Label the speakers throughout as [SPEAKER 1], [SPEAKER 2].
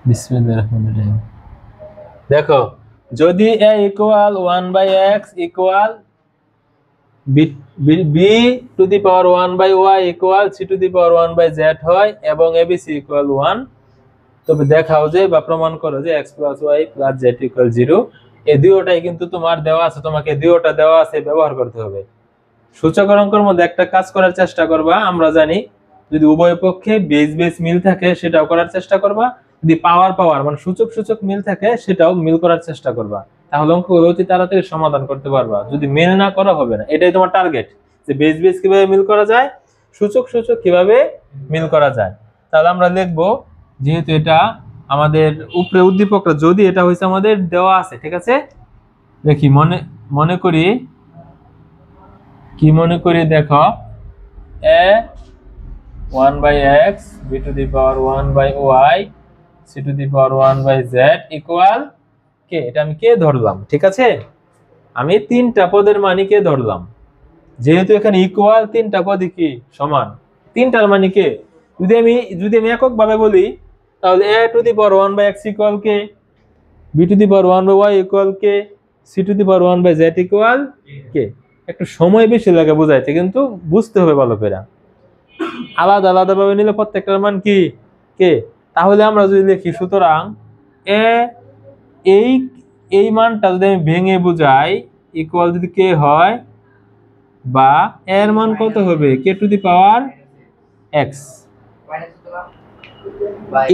[SPEAKER 1] বিসমিল্লাহির রহমানির রহিম। দেখো যদি a equal 1/x equal b to the power 1/y equal c to the power 1/z হয় এবং abc ইকুয়াল 1, তবে দেখাও যে বা প্রমাণ করো যে x plus y plus z equal 0। এই দুটোটাই কিন্তু তোমার দেওয়া আছে, তোমাকে দুটোটা দেওয়া আছে ব্যবহার করতে হবে। সূচকের অঙ্কের মধ্যে একটা কাজ করার চেষ্টা করবা, আমরা জানি যদি উভয় পক্ষে বেস মিল থাকে সেটাও করার চেষ্টা করবা, যদি পাওয়ার মানে সূচক মিল থাকে সেটাও মিল করার চেষ্টা করবা, তাহলে অঙ্কগুলো অতি তাড়াতাড়ি সমাধান করতে পারবা। যদি মিল না করা হবে না, এটাই তোমার টার্গেট, যে বেস কিভাবে মিল করা যায়, সূচক কিভাবে মিল করা যায়। তাহলে আমরা লিখবো, যেহেতু এটা আমাদের উপরে উদ্দীপকটা যদি এটা হয়েছে আমাদের দেওয়া আছে, ঠিক আছে, দেখি মনে করি দেখো a 1/x b to the power 1/y c to the power 1/z equal k, এটা আমি কে ধরলাম, ঠিক আছে, আমি তিনটা পদের মানই কে ধরলাম। যেহেতু এখানে ইকুয়াল তিনটা পদই কি সমান, তিনটার মানে কে, যদি আমি একক ভাবে বলি তাহলে a to the power 1/x equal k, b to the power 1/y equal k, c to the power 1/z equal k. একটু সময় বেশি লাগে বোঝাইতে, কিন্তু বুঝতে হবে ভালো করে। আলাদা আলাদা ভাবে নিলে প্রত্যেকটার মান কি কে। তাহলে আমরা যদি লিখি, সুতরাং এই মানটা যদি আমি ভেঙে বুঝাই, ইকুয়াল যদি কে হয়, বা এর মান কত হবে, কে টু দি পাওয়ার x।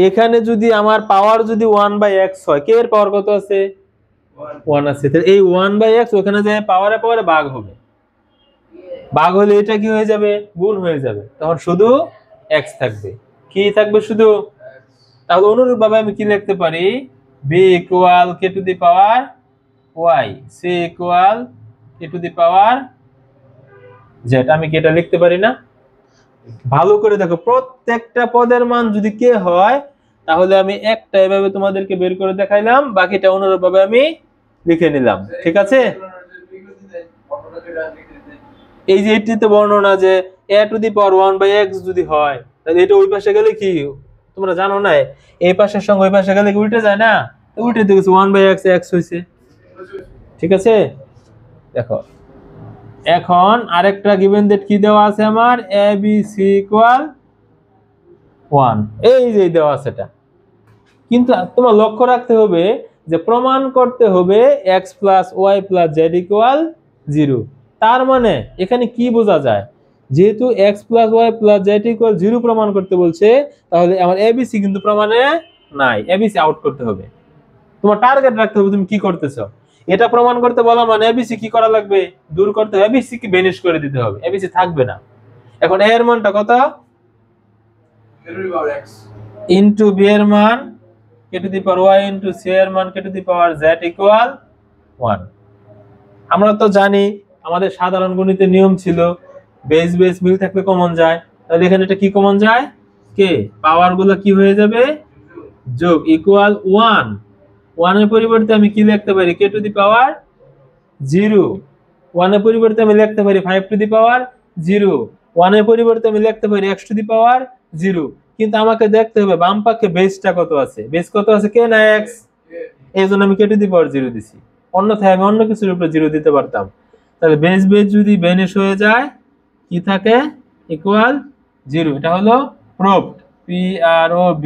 [SPEAKER 1] এখানে যদি আমার পাওয়ার যদি 1/x হয়, কে এর পাওয়ার কত আছে, 1 আছে, তাহলে এই 1/x ওখানে যায় পাওয়ারে ভাগ হবে, ভাগ হলে এটা কি হয়ে যাবে, গুণ হয়ে যাবে, তখন শুধু x থাকবে, কি থাকবে, শুধু। তাহলে অনুরূপ ভাবে আমি কি লিখতে পারি, b equal k to the power y, c equal k to the power z। আমি কি এটা লিখতে পারি না? ভালো করে দেখো, প্রত্যেকটা পদের মান যদি কে হয়, তাহলে আমি একটা এভাবে তোমাদেরকে বের করে দেখাইলাম, বাকিটা অনুরূপ ভাবে আমি লিখে নিলাম, ঠিক আছে। এই যে এটিতে বর্ণনা যে a to the power 1/x যদি হয়, তাহলে এটা ওই পাশে গেলে কি, তোমরা জানো না, এই পাশের সঙ্গে ওই পাশে গেলে উল্টে যায় না, উল্টে দেখেছি 1/x x হইছে, ঠিক আছে। দেখো এখন আরেকটা গিভেন দ্যাট কি দেওয়া আছে আমার, abc ইকুয়াল 1, এই যে দেওয়া আছে এটা। কিন্তু তোমার লক্ষ্য রাখতে হবে যে প্রমাণ করতে হবে x plus y plus z equal 0। তার মানে এখানে কি বোঝা যায়, যেহেতু x plus y plus z equal 0 প্রমাণ করতে বলছে, তাহলে আমার abc কিন্তু প্রমাণে নাই, abc আউট করতে হবে। তোমার টার্গেট রাখতে হবে তুমি কি করতেছো, এটা প্রমাণ করতে বলা মানে abc কি করা লাগবে, দূর করতে হবে, abc কি বেনিশ করে দিতে হবে, abc থাকবে না। এখন a এর মানটা কত, x ইনটু b এর মান k to the power y into c এর মান k to the power z equal 1। আমরা তো জানি আমাদের সাধারণ গণিতের নিয়ম ছিল বেস মিল থাকলে কমন যায়, তাহলে এখানে এটা কি কমন যায়, কে, পাওয়ার গুলো কি হয়ে যাবে, যোগ, ইকুয়াল 1 এর পরিবর্তে আমি কি লিখতে পারি, k টু দি পাওয়ার 0, 1 এর পরিবর্তে আমি লিখতে পারি 5 টু দি পাওয়ার 0, 1 এর পরিবর্তে আমি লিখতে পারি x টু দি পাওয়ার 0। কিন্তু আমাকে দেখতে হবে বাম পক্ষে বেসটা কত আছে, বেস কত আছে, কে না x, এইজন্য আমি k টু দি পাওয়ার 0 দিছি, অন্যথায় আমি অন্য কিছুর উপরে 0 দিতে পারতাম। তাহলে বেস যদি বেনিশ হয়ে যায়, কি থাকে, ইকুয়াল 0। এটা হলো প্রুফড, PROVED।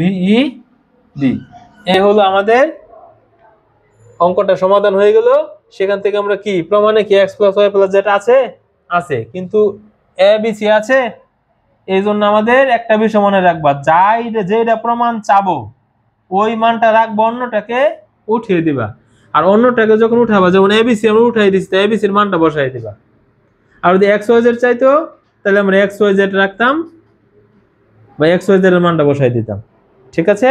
[SPEAKER 1] এই হলো আমাদের অঙ্কটা সমাধান হয়ে গেল। সেখান থেকে আমরা কি প্রমাণে কি x plus y plus z আছে, কিন্তু abc আছে, এই জন্য আমাদের একটা বিষয় মনে রাখবা, যেটা প্রমাণ চাবো ওই মানটা রাখবো, অন্যটাকে উঠিয়ে দিবা। আর অন্যটাকে যখন উঠাবা, যেমন abc আমরা উঠাই দিচ্ছি, abc এর মানটা বসাই দিবা। আর যদি xyz চাইতো, তাহলে আমরা xyz রাখতাম বা xyz এর মানটা বসাই দিতাম, ঠিক আছে।